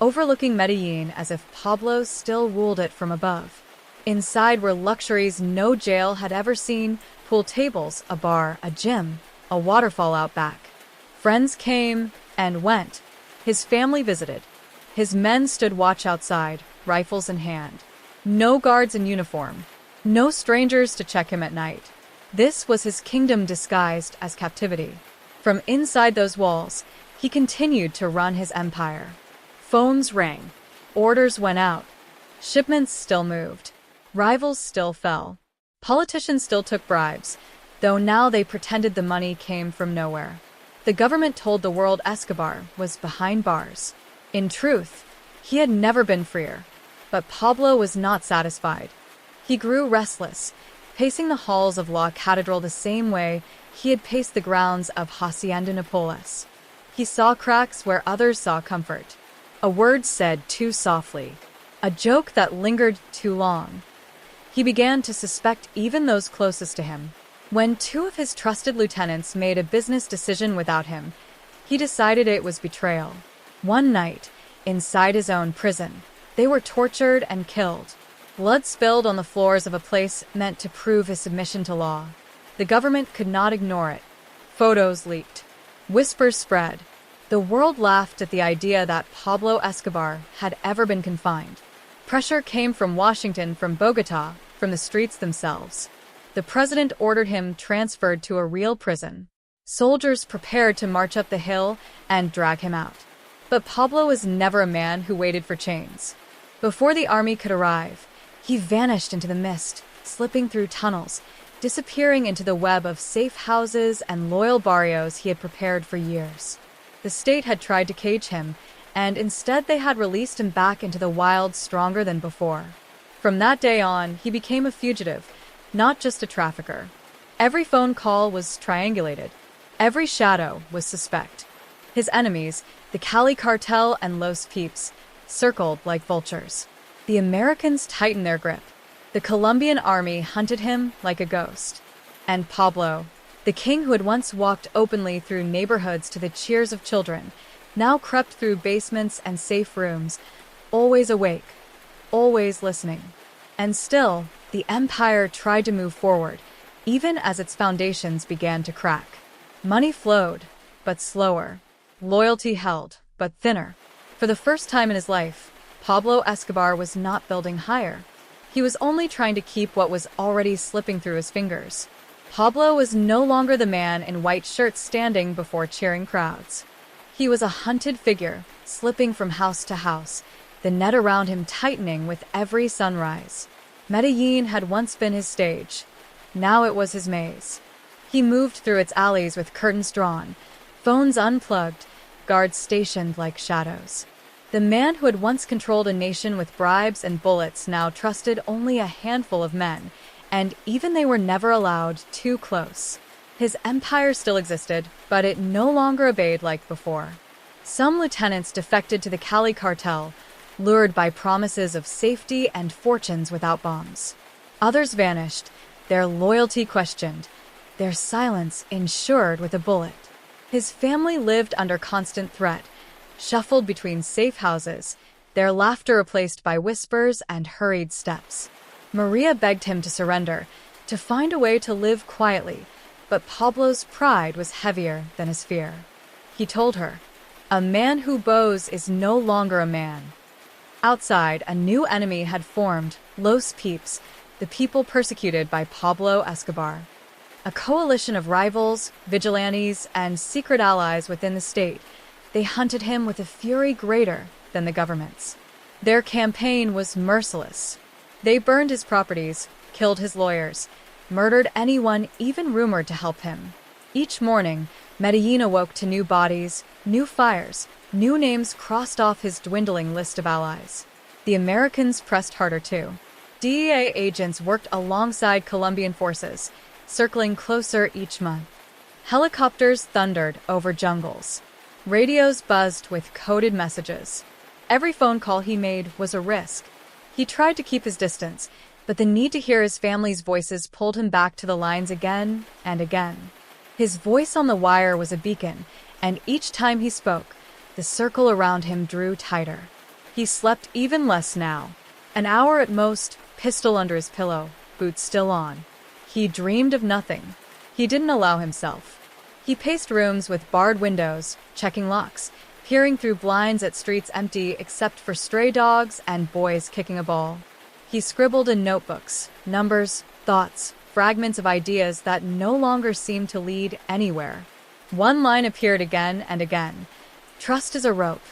overlooking Medellin as if Pablo still ruled it from above. Inside were luxuries no jail had ever seen, pool tables, a bar, a gym, a waterfall out back. Friends came and went. His family visited. His men stood watch outside, rifles in hand. No guards in uniform. No strangers to check him at night. This was his kingdom disguised as captivity. From inside those walls, he continued to run his empire. Phones rang. Orders went out. Shipments still moved. Rivals still fell. Politicians still took bribes, though now they pretended the money came from nowhere. The government told the world Escobar was behind bars. In truth, he had never been freer. But Pablo was not satisfied. He grew restless, pacing the halls of La Catedral the same way he had paced the grounds of Hacienda Napoles. He saw cracks where others saw comfort. A word said too softly. A joke that lingered too long. He began to suspect even those closest to him. When two of his trusted lieutenants made a business decision without him, he decided it was betrayal. One night, inside his own prison, they were tortured and killed. Blood spilled on the floors of a place meant to prove his submission to law. The government could not ignore it. Photos leaked. Whispers spread. The world laughed at the idea that Pablo Escobar had ever been confined. Pressure came from Washington, from Bogota, from the streets themselves. The president ordered him transferred to a real prison. Soldiers prepared to march up the hill and drag him out. But Pablo was never a man who waited for chains. Before the army could arrive, he vanished into the mist, slipping through tunnels, disappearing into the web of safe houses and loyal barrios he had prepared for years. The state had tried to cage him, and instead they had released him back into the wild, stronger than before. From that day on, he became a fugitive, not just a trafficker. Every phone call was triangulated. Every shadow was suspect. His enemies, the Cali cartel and Los Peeps, circled like vultures. The Americans tightened their grip. The Colombian army hunted him like a ghost. And Pablo, the king who had once walked openly through neighborhoods to the cheers of children, now crept through basements and safe rooms, always awake, always listening. And still, the empire tried to move forward, even as its foundations began to crack. Money flowed, but slower. Loyalty held, but thinner. For the first time in his life, Pablo Escobar was not building higher. He was only trying to keep what was already slipping through his fingers. Pablo was no longer the man in white shirts standing before cheering crowds. He was a hunted figure, slipping from house to house, the net around him tightening with every sunrise. Medellin had once been his stage. Now it was his maze. He moved through its alleys with curtains drawn, phones unplugged, guards stationed like shadows. The man who had once controlled a nation with bribes and bullets now trusted only a handful of men, and even they were never allowed too close. His empire still existed, but it no longer obeyed like before. Some lieutenants defected to the Cali cartel, lured by promises of safety and fortunes without bombs. Others vanished, their loyalty questioned, their silence insured with a bullet. His family lived under constant threat, shuffled between safe houses, their laughter replaced by whispers and hurried steps. Maria begged him to surrender, to find a way to live quietly, but Pablo's pride was heavier than his fear. He told her, "A man who bows is no longer a man." Outside, a new enemy had formed, Los Peeps, the people persecuted by Pablo Escobar. A coalition of rivals, vigilantes, and secret allies within the state, they hunted him with a fury greater than the government's. Their campaign was merciless. They burned his properties, killed his lawyers, murdered anyone even rumored to help him. Each morning, Medellin awoke to new bodies, new fires, new names crossed off his dwindling list of allies. The Americans pressed harder too. DEA agents worked alongside Colombian forces, circling closer each month. Helicopters thundered over jungles. Radios buzzed with coded messages. Every phone call he made was a risk. He tried to keep his distance, but the need to hear his family's voices pulled him back to the lines again and again. His voice on the wire was a beacon, and each time he spoke, the circle around him drew tighter. He slept even less now. An hour at most, pistol under his pillow, boots still on. He dreamed of nothing. He didn't allow himself. He paced rooms with barred windows, checking locks, peering through blinds at streets empty except for stray dogs and boys kicking a ball. He scribbled in notebooks, numbers, thoughts, fragments of ideas that no longer seemed to lead anywhere. One line appeared again and again. Trust is a rope.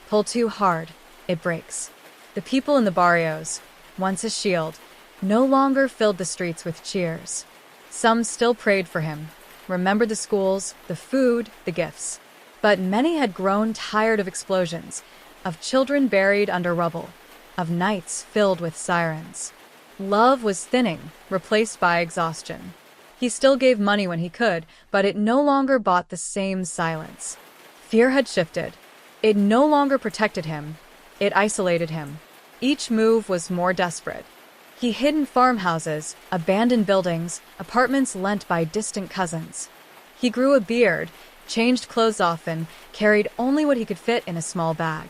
Pull too hard, it breaks. The people in the barrios, once a shield, no longer filled the streets with cheers. Some still prayed for him, remembered the schools, the food, the gifts. But many had grown tired of explosions, of children buried under rubble, of nights filled with sirens. Love was thinning, replaced by exhaustion. He still gave money when he could, but it no longer bought the same silence. Fear had shifted. It no longer protected him. It isolated him. Each move was more desperate. He hid in farmhouses, abandoned buildings, apartments lent by distant cousins. He grew a beard, changed clothes often, carried only what he could fit in a small bag.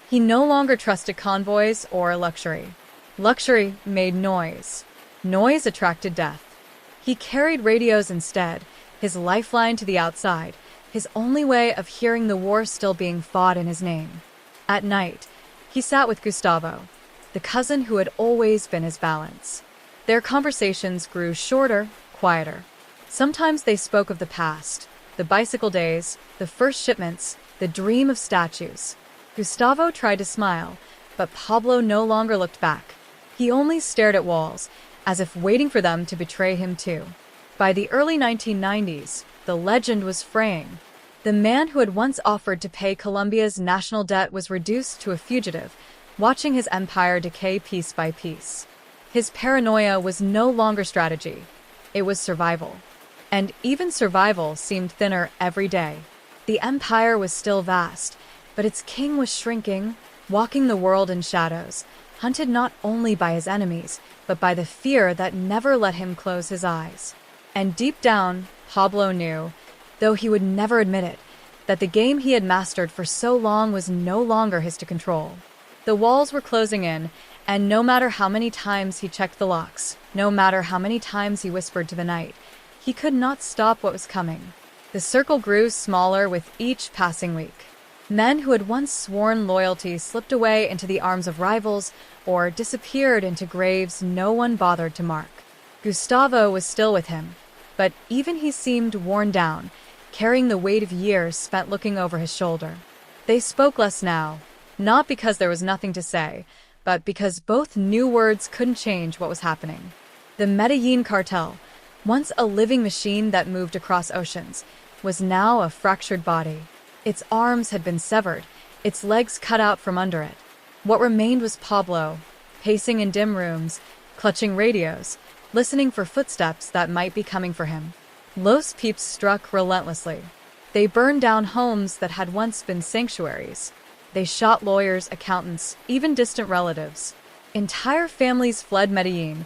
He no longer trusted convoys or luxury. Luxury made noise. Noise attracted death. He carried radios instead, his lifeline to the outside, his only way of hearing the war still being fought in his name. At night, he sat with Gustavo, the cousin who had always been his balance. Their conversations grew shorter, quieter. Sometimes they spoke of the past, the bicycle days, the first shipments, the dream of statues. Gustavo tried to smile, but Pablo no longer looked back. He only stared at walls, as if waiting for them to betray him too. By the early 1990s, the legend was fraying. The man who had once offered to pay Colombia's national debt was reduced to a fugitive, watching his empire decay piece by piece. His paranoia was no longer strategy. It was survival. And even survival seemed thinner every day. The empire was still vast, but its king was shrinking, walking the world in shadows, hunted not only by his enemies, but by the fear that never let him close his eyes. And deep down, Pablo knew, though he would never admit it, that the game he had mastered for so long was no longer his to control. The walls were closing in, and no matter how many times he checked the locks, no matter how many times he whispered to the night, he could not stop what was coming. The circle grew smaller with each passing week. Men who had once sworn loyalty slipped away into the arms of rivals or disappeared into graves no one bothered to mark. Gustavo was still with him, but even he seemed worn down, carrying the weight of years spent looking over his shoulder. They spoke less now, not because there was nothing to say, but because both knew words couldn't change what was happening. The Medellin cartel, once a living machine that moved across oceans, was now a fractured body. Its arms had been severed, its legs cut out from under it. What remained was Pablo, pacing in dim rooms, clutching radios, listening for footsteps that might be coming for him. Los peeps struck relentlessly. They burned down homes that had once been sanctuaries. They shot lawyers, accountants, even distant relatives. Entire families fled Medellin,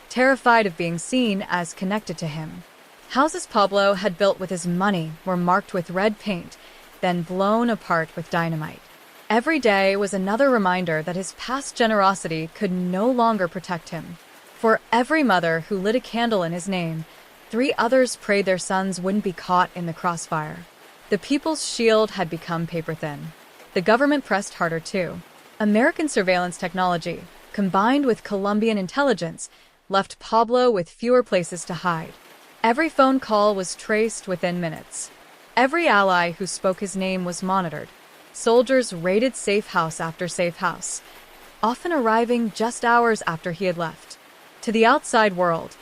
terrified of being seen as connected to him. Houses Pablo had built with his money were marked with red paint, then blown apart with dynamite. Every day was another reminder that his past generosity could no longer protect him. For every mother who lit a candle in his name, 3 others prayed their sons wouldn't be caught in the crossfire. The people's shield had become paper-thin. The government pressed harder too. American surveillance technology, combined with Colombian intelligence, left Pablo with fewer places to hide. Every phone call was traced within minutes. Every ally who spoke his name was monitored. Soldiers raided safe house after safe house, often arriving just hours after he had left. To the outside world,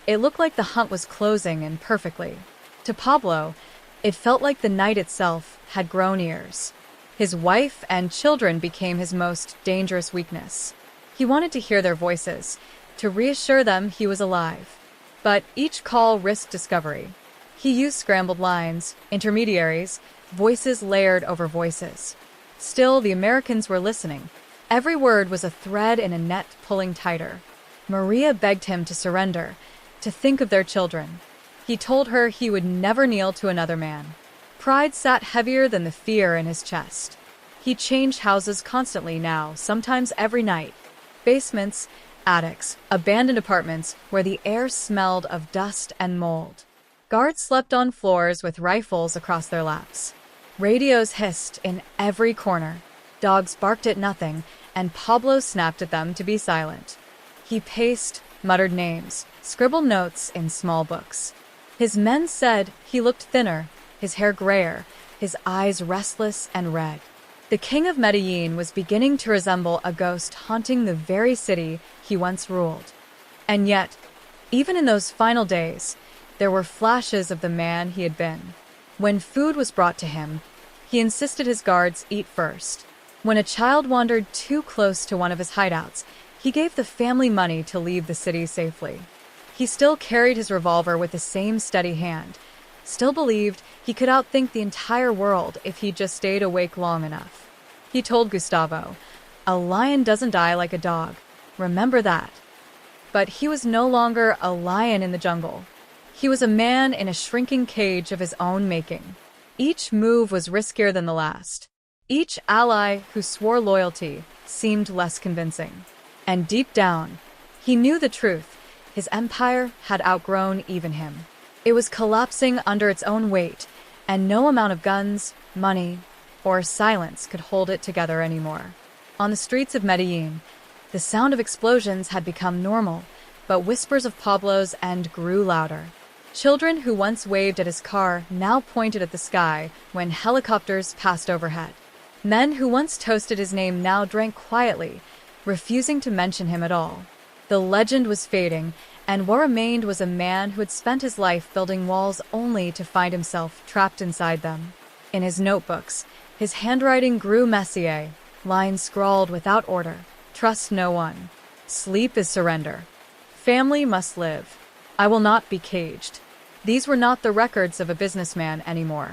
it looked like the hunt was closing in perfectly. To Pablo, it felt like the night itself had grown ears. His wife and children became his most dangerous weakness. He wanted to hear their voices, to reassure them he was alive. But each call risked discovery. He used scrambled lines, intermediaries, voices layered over voices. Still, the Americans were listening. Every word was a thread in a net pulling tighter. Maria begged him to surrender, to think of their children. He told her he would never kneel to another man. Pride sat heavier than the fear in his chest. He changed houses constantly now, sometimes every night. Basements, attics, abandoned apartments where the air smelled of dust and mold. Guards slept on floors with rifles across their laps. Radios hissed in every corner. Dogs barked at nothing, and Pablo snapped at them to be silent. He paced, muttered names, scribbled notes in small books. His men said he looked thinner, his hair grayer, his eyes restless and red. The king of Medellin was beginning to resemble a ghost haunting the very city he once ruled. And yet, even in those final days, there were flashes of the man he had been. When food was brought to him, he insisted his guards eat first. When a child wandered too close to one of his hideouts, he gave the family money to leave the city safely. He still carried his revolver with the same steady hand, still believed he could outthink the entire world if he just stayed awake long enough. He told Gustavo, "A lion doesn't die like a dog. Remember that." But he was no longer a lion in the jungle. He was a man in a shrinking cage of his own making. Each move was riskier than the last. Each ally who swore loyalty seemed less convincing. And deep down, he knew the truth. His empire had outgrown even him. It was collapsing under its own weight, and no amount of guns, money, or silence could hold it together anymore. On the streets of Medellin, the sound of explosions had become normal, but whispers of Pablo's end grew louder. Children who once waved at his car now pointed at the sky when helicopters passed overhead. Men who once toasted his name now drank quietly, refusing to mention him at all. The legend was fading, and what remained was a man who had spent his life building walls only to find himself trapped inside them. In his notebooks, his handwriting grew messy, lines scrawled without order. Trust no one. Sleep is surrender. Family must live. I will not be caged. These were not the records of a businessman anymore.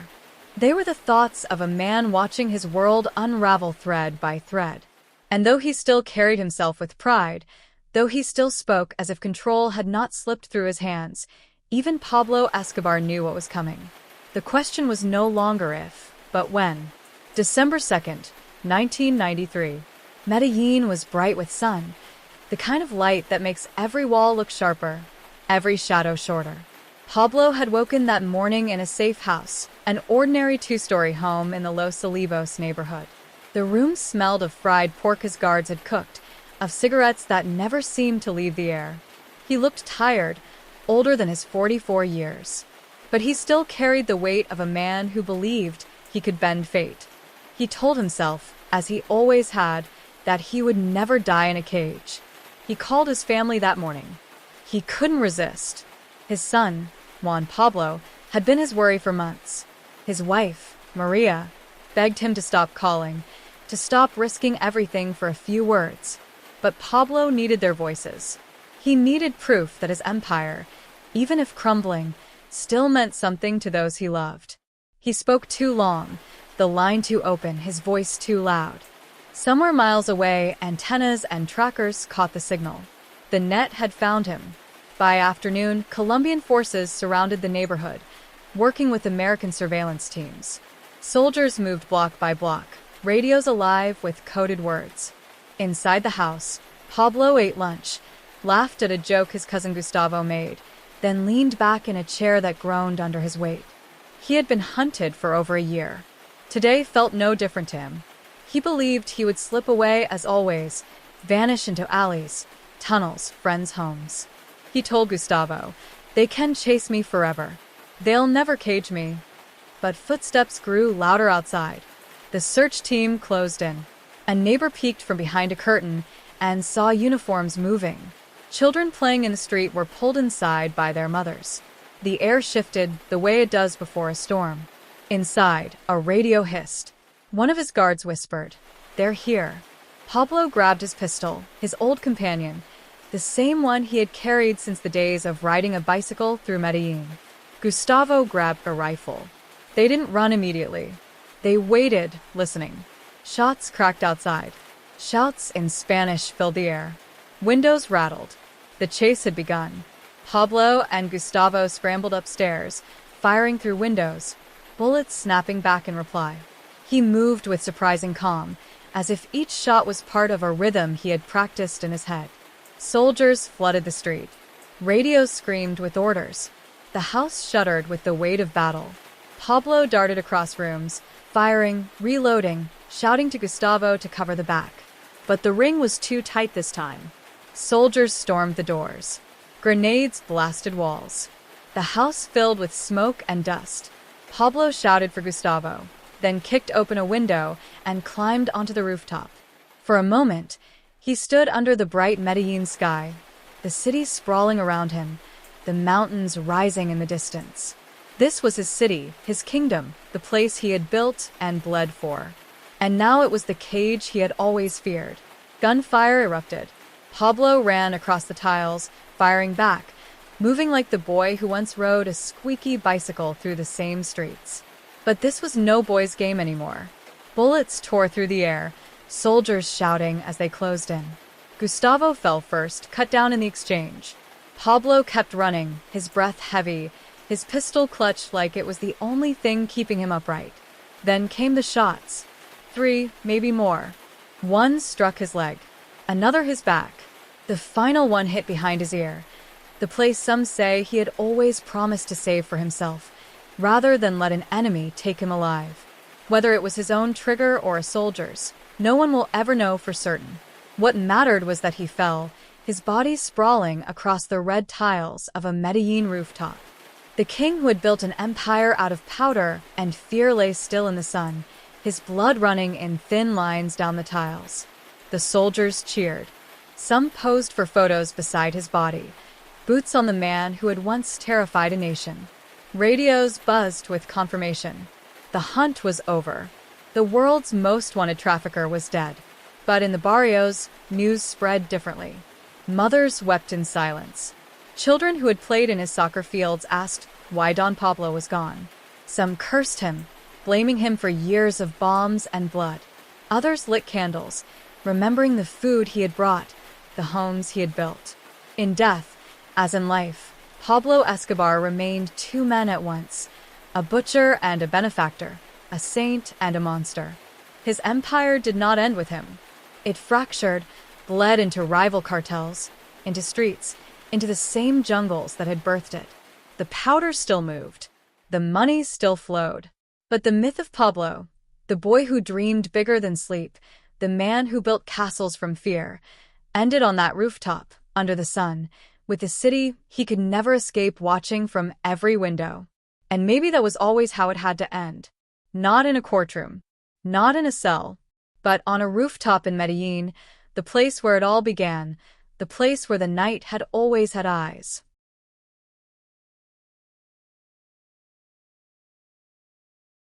They were the thoughts of a man watching his world unravel thread by thread. And though he still carried himself with pride, though he still spoke as if control had not slipped through his hands, even Pablo Escobar knew what was coming. The question was no longer if, but when. December 2nd, 1993. Medellin was bright with sun, the kind of light that makes every wall look sharper, every shadow shorter. Pablo had woken that morning in a safe house, an ordinary two-story home in the Los Olivos neighborhood. The room smelled of fried pork his guards had cooked, of cigarettes that never seemed to leave the air. He looked tired, older than his 44 years. But he still carried the weight of a man who believed he could bend fate. He told himself, as he always had, that he would never die in a cage. He called his family that morning. He couldn't resist. His son, Juan Pablo, had been his worry for months. His wife, Maria, begged him to stop calling, to stop risking everything for a few words. But Pablo needed their voices. He needed proof that his empire, even if crumbling, still meant something to those he loved. He spoke too long, the line too open, his voice too loud. Somewhere miles away, antennas and trackers caught the signal. The net had found him. By afternoon, Colombian forces surrounded the neighborhood, working with American surveillance teams. Soldiers moved block by block, radios alive with coded words. Inside the house, Pablo ate lunch, laughed at a joke his cousin Gustavo made, then leaned back in a chair that groaned under his weight. He had been hunted for over a year. Today felt no different to him. He believed he would slip away as always, vanish into alleys, tunnels, friends' homes. He told Gustavo, "They can chase me forever. They'll never cage me." But footsteps grew louder outside. The search team closed in. A neighbor peeked from behind a curtain and saw uniforms moving. Children playing in the street were pulled inside by their mothers. The air shifted the way it does before a storm. Inside, a radio hissed. One of his guards whispered, "They're here." Pablo grabbed his pistol, his old companion, the same one he had carried since the days of riding a bicycle through Medellin. Gustavo grabbed a rifle. They didn't run immediately. They waited, listening. Shots cracked outside. Shouts in Spanish filled the air. Windows rattled. The chase had begun. Pablo and Gustavo scrambled upstairs, firing through windows, bullets snapping back in reply. He moved with surprising calm, as if each shot was part of a rhythm he had practiced in his head. Soldiers flooded the street. Radios screamed with orders. The house shuddered with the weight of battle. Pablo darted across rooms, firing, reloading, shouting to Gustavo to cover the back. But the ring was too tight this time. Soldiers stormed the doors. Grenades blasted walls. The house filled with smoke and dust. Pablo shouted for Gustavo, then kicked open a window and climbed onto the rooftop. For a moment, he stood under the bright Medellin sky, the city sprawling around him, the mountains rising in the distance. This was his city, his kingdom, the place he had built and bled for. And now it was the cage he had always feared. Gunfire erupted. Pablo ran across the tiles, firing back, moving like the boy who once rode a squeaky bicycle through the same streets. But this was no boy's game anymore. Bullets tore through the air, soldiers shouting as they closed in. Gustavo fell first, cut down in the exchange. Pablo kept running, his breath heavy, his pistol clutched like it was the only thing keeping him upright. Then came the shots. 3, maybe more. One struck his leg, another his back. The final one hit behind his ear, the place some say he had always promised to save for himself, rather than let an enemy take him alive. Whether it was his own trigger or a soldier's, no one will ever know for certain. What mattered was that he fell, his body sprawling across the red tiles of a Medellin rooftop. The king who had built an empire out of powder and fear lay still in the sun, his blood running in thin lines down the tiles. The soldiers cheered. Some posed for photos beside his body, boots on the man who had once terrified a nation. Radios buzzed with confirmation. The hunt was over. The world's most wanted trafficker was dead. But in the barrios, news spread differently. Mothers wept in silence. Children who had played in his soccer fields asked why Don Pablo was gone. Some cursed him, blaming him for years of bombs and blood. Others lit candles, remembering the food he had brought, the homes he had built. In death, as in life, Pablo Escobar remained two men at once, a butcher and a benefactor, a saint and a monster. His empire did not end with him. It fractured, bled into rival cartels, into streets, into the same jungles that had birthed it. The powder still moved. The money still flowed. But the myth of Pablo, the boy who dreamed bigger than sleep, the man who built castles from fear, ended on that rooftop, under the sun, with the city he could never escape watching from every window. And maybe that was always how it had to end. Not in a courtroom, not in a cell, but on a rooftop in Medellin, the place where it all began, the place where the night had always had eyes.